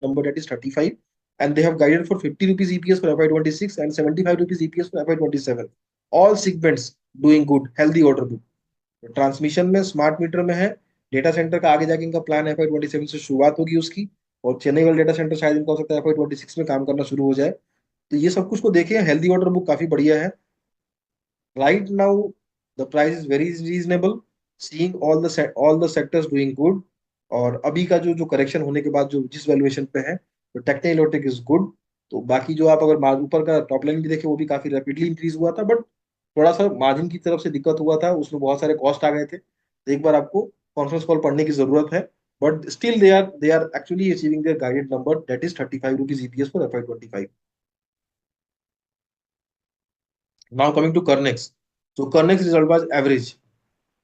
number, that is 35, and they have guided for 50 rupees EPS for FY 26 and 75 rupees EPS for FY 27. All segments doing good, healthy order book। Transmission में smart meter में है, data centre का आगे जाके इनका plan FY 27 से शुरुआत होगी उसकी, और चेन्नई वाला डेटा सेंटर शायद इनका हो सकता है FY 26 में काम करना शुरू हो जाए। तो ये सब कुछ को देखें, हेल्दी ऑर्डर बुक काफी बढ़िया है। Right now, the price is very reasonable, seeing all the sectors doing good। और अभी का जो जो करेक्शन होने के बाद जो जिस वैल्यूएशन पे है, तो टेक्नो इलेक्ट्रिक इज गुड। तो बाकी जो आप अगर ऊपर का टॉप लाइन भी देखें, वो भी काफी रैपिडली इंक्रीज हुआ था, बट थोड़ा सा मार्जिन की तरफ से दिक्कत हुआ था, उसमें बहुत सारे कॉस्ट आ गए थे। तो एक बार आपको कॉन्फ्रेंस कॉल पढ़ने की जरूरत है। But still they are actually achieving their guided number, that is 35 rupees EPS for FY 25। Now coming to Carnex। So Carnex result was average,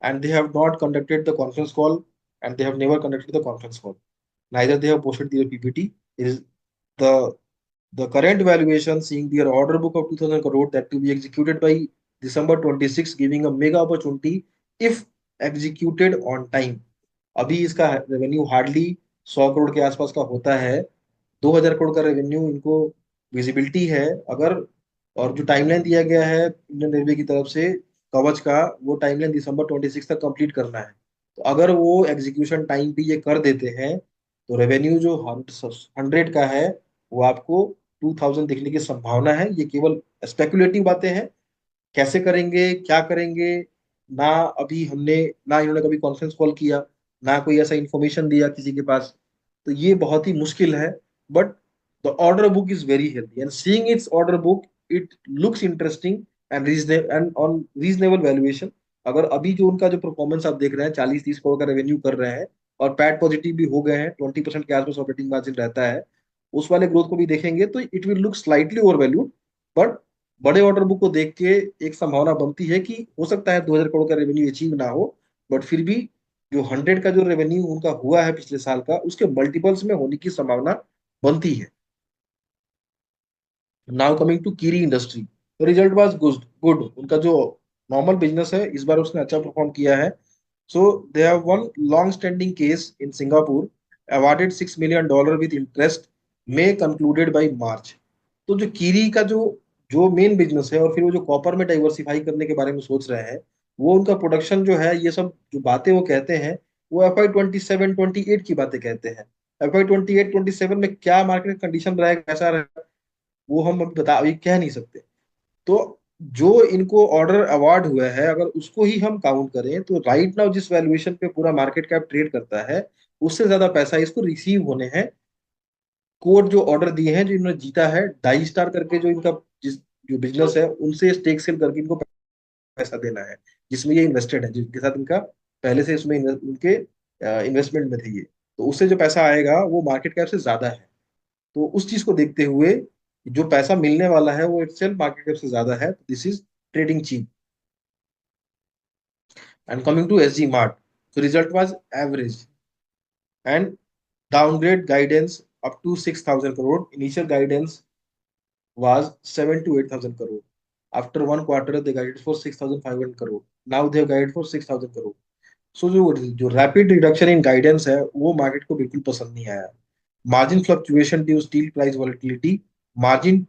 and they have not conducted the conference call, and they have never conducted the conference call. Neither they have posted their PPT. It is the the current valuation, seeing their order book of 2000 crore that to be executed by December 26, giving a mega opportunity if executed on time। अभी इसका revenue hardly 100 crore के आसपास का होता है। 2000 करोड़ का revenue इनको visibility है अगर, और जो टाइमलाइन दिया गया है इंडियन रेलवे की तरफ से कवच का, वो टाइमलाइन December 26 तक कंप्लीट करना है। तो अगर वो एग्जीक्यूशन टाइम पे ये कर देते हैं, तो रेवेन्यू जो 100 का है, वो आपको 2000 दिखने की संभावना है। ये केवल स्पेकुलेटिव बातें हैं। कैसे करेंगे, क्या करेंगे, ना अभी हमने, ना इन्होंने कभी कॉन्फ्रेंस कॉल किया, ना कोई ऐसा इंफॉर्मेशन दिया किसी के पास। तो ये बहुत ही मुश्किल है। But the order book is very healthy, and seeing it's order book, it looks interesting and on reasonable valuation. अगर अभी जो उनका जो परफॉर्मेंस आप देख रहे हैं, 40-30 करोड़ का रेवेन्यू कर रहे हैं, और पैट पॉजिटिव भी हो गए हैं, 20% के आसपास ऑपरेटिंग मार्जिन रहता है, उस वाले ग्रोथ को भी देखेंगे तो it will look slightly over valued. But बड़े ऑर्डर बुक को देख के एक संभावना बनती है कि हो सकता है 2000 करोड़ का रेवेन्यू अचीव ना हो, बट फिर भी जो 100 का जो रेवेन्यू उनका हुआ है पिछले साल का, उसके मल्टीपल्स में होने की संभावना बनती है। नाउ कमिंग टू कीरी industry. Result was good good. उनका जो नॉर्मल बिजनेस है, इस बार उसने अच्छा परफॉर्म किया है। So they have one long standing case in Singapore, awarded $6 million with interest, may concluded by March. तो जो कीरी का जो जो मेन बिजनेस है, और फिर वो जो कॉपर में डाइवर्सिफाई करने के बारे में सोच रहे हैं, वो उनका प्रोडक्शन जो है, ये सब जो बातें वो कहते हैं, वो FY 27-28 की बातें कहते हैं। FY 28-27 में क्या मार्केट कंडीशन रहेगा, कैसा रहेगा, वो हम अभी कह नहीं सकते। तो जो इनको ऑर्डर अवार्ड हुआ है, अगर उसको ही हम काउंट करें, तो राइट नाउ जिस वैल्यूएशन पे पूरा मार्केट कैप ट्रेड करता है, उससे ज्यादा पैसा इसको रिसीव होने हैं। कोर्ट जो ऑर्डर दिए हैं, जो इन्होंने जीता है, डाई स्टार करके जो इनका जिस जो बिजनेस है, उनसे स्टेक सेल करके इनको पैसा देना है, जिसमें ये इन्वेस्टेड है, जिनके साथ इनका पहले से इसमें उनके इन्वेस्टमेंट में थे ये। तो उससे जो पैसा आएगा वो मार्केट कैप से ज्यादा है। तो उस चीज को देखते हुए जो पैसा मिलने वाला है वो इटसेल्फ मार्केट कैप से ज्यादा है। This is trading cheap. And coming to SG Mart, so result was average and downgrade guidance up to 6,000 crore। Initial guidance was 7 to 8,000 crore। After one quarter they guided for 6,500 crore। Now they have guided for 6,000 crore। सो जो जो rapid reduction in guidance है, वो market को बिल्कुल पसंद नहीं आया। Margin fluctuation due steel price volatility. Margin,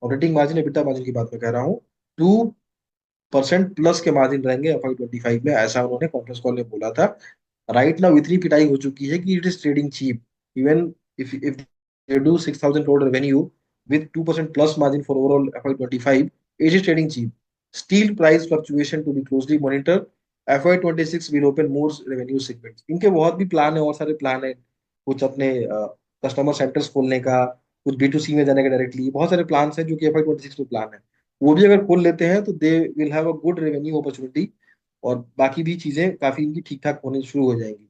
operating margin, EBITDA margin की बात मैं कह रहा हूँ, 2% प्लस के मार्जिन रहेंगे FY 25 में, ऐसा उन्होंने कॉन्फ्रेंस कॉल में बोला था। राइट नाउ इतनी पिटाई हो चुकी है कि it is trading cheap. Even if they do 6,000 crore revenue with 2% plus margin for overall FY 25, it is trading cheap। Steel price fluctuation to be closely monitored। FY 26 will open more revenue segments। इनके बहुत भी plan है, और सारे plan है, कुछ अपने customer centres खोलने का, कुछ B2C में जाने का डायरेक्टली, बहुत सारे प्लान हैं जो कि FY 26 में प्लान है। वो भी अगर खोल लेते हैं तो they will have a good revenue opportunity, और बाकी भी चीजें काफी इनकी ठीक ठाक होने शुरू हो जाएंगी।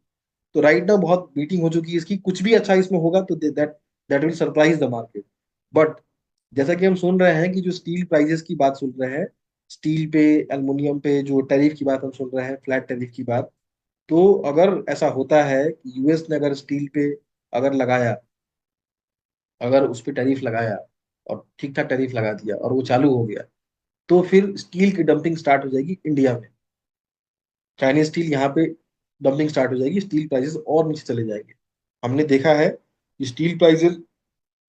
तो राइट नाउ बहुत बीटिंग हो चुकी है इसकी, कुछ भी अच्छा इसमें होगा तो that that will surprise the market. But जैसा कि हम सुन रहे हैं कि जो स्टील प्राइजेस की बात सुन रहे हैं, स्टील पे, एल्युमिनियम पे जो टैरिफ की बात हम सुन रहे हैं, फ्लैट टैरिफ की बात, तो अगर ऐसा होता है कि यूएस ने अगर स्टील पे अगर लगाया, अगर उस पे टैरिफ लगाया और ठीक ठाक टैरिफ लगा दिया और वो चालू हो गया, तो फिर स्टील की डंपिंग स्टार्ट हो जाएगी इंडिया में। चाइनीज स्टील यहाँ पे डंपिंग स्टार्ट हो जाएगी, स्टील प्राइसेस और नीचे चले जाएंगे। हमने देखा है कि स्टील प्राइसेस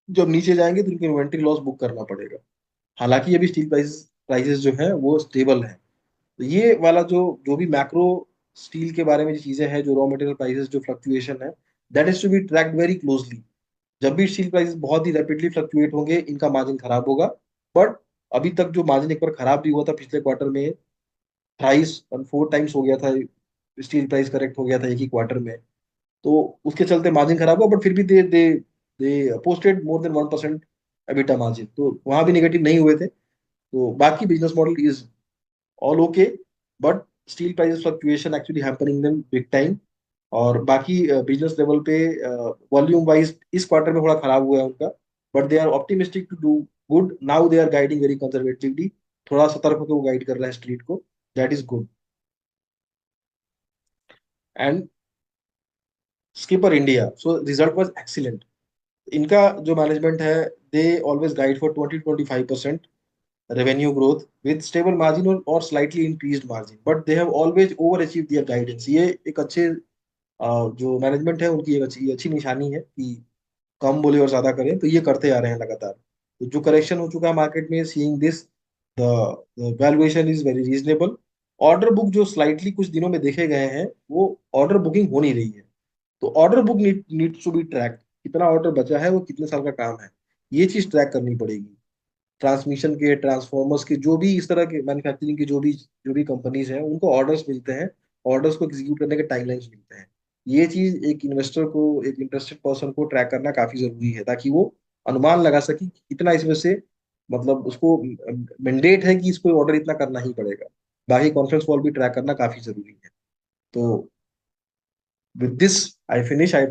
जब नीचे जाएंगे तो उनको इन्वेंट्री लॉस बुक करना पड़ेगा। हालांकि अभी स्टील प्राइसेस प्राइसेस जो है वो स्टेबल है। तो ये वाला जो जो भी मैक्रो स्टील के बारे में जो चीजें हैं, जो रॉ मटेरियल प्राइसेस जो फ्लक्चुएशन है, that is to be tracked very closely. जब भी स्टील प्राइसेस बहुत ही रैपिडली फ्लक्चुएट होंगे, इनका मार्जिन खराब होगा। बट अभी तक जो मार्जिन एक बार खराब भी हुआ था पिछले क्वार्टर में, 2.5 और 4 टाइम्स हो गया था, स्टील प्राइस करेक्ट हो गया था एक ही क्वार्टर में। तो उसके चलते मार्जिन खराब हुआ, बट फिर भी they they they posted more than 1% EBITDA margin, तो वहां भी नेगेटिव नहीं हुए थे। तो बाकी business model is all okay, but steel price fluctuation actually hampering them big time. और बाकी बिजनेस लेवल पे वॉल्यूम वाइज इस क्वार्टर में थोड़ा खराब हुआ है उनका, but they are optimistic to do good. Now they are guiding very conservatively, थोड़ा सतर्क होकर वो गाइड कर रहे हैं स्ट्रीट को, that is good. And skipper India, so result was excellent. इनका जो मैनेजमेंट है, they always guide for 20-25% revenue growth with stable margin or slightly increased margin, but they have always overachieved their guidance। ये एक अच्छे जो management है उनकी एक अच्छी अच्छी निशानी है कि कम बोले और ज्यादा करें, तो ये करते आ रहे हैं लगातार। तो जो करेक्शन हो चुका है मार्केट में, seeing this, the valuation is very reasonable. Order book जो स्लाइटली कुछ दिनों में देखे गए हैं, वो ऑर्डर बुकिंग हो नहीं रही है। तो order book needs to be track, कितना ऑर्डर बचा है, वो कितने साल का काम है, ये चीज ट्रैक करनी पड़ेगी। ट्रांसमिशन के, ट्रांसफॉर्मर्स के, जो भी इस तरह के मैन्युफैक्चरिंग की जो भी कंपनीज हैं, उनको ऑर्डर्स मिलते हैं, ऑर्डर्स को एग्जीक्यूट करने के टाइमलाइंस मिलते हैं। ये चीज एक इन्वेस्टर को, एक इंटरेस्टेड पर्सन को ट्रैक करना काफी जरूरी है, ताकि वो अनुमान लगा सके कि कितना इसमें से, मतलब उसको मैंडेट है कि इसको ऑर्डर इतना करना ही पड़ेगा। बाकी कॉन्फ्रेंस कॉल भी ट्रैक करना काफी जरूरी है। तो with this I finish, I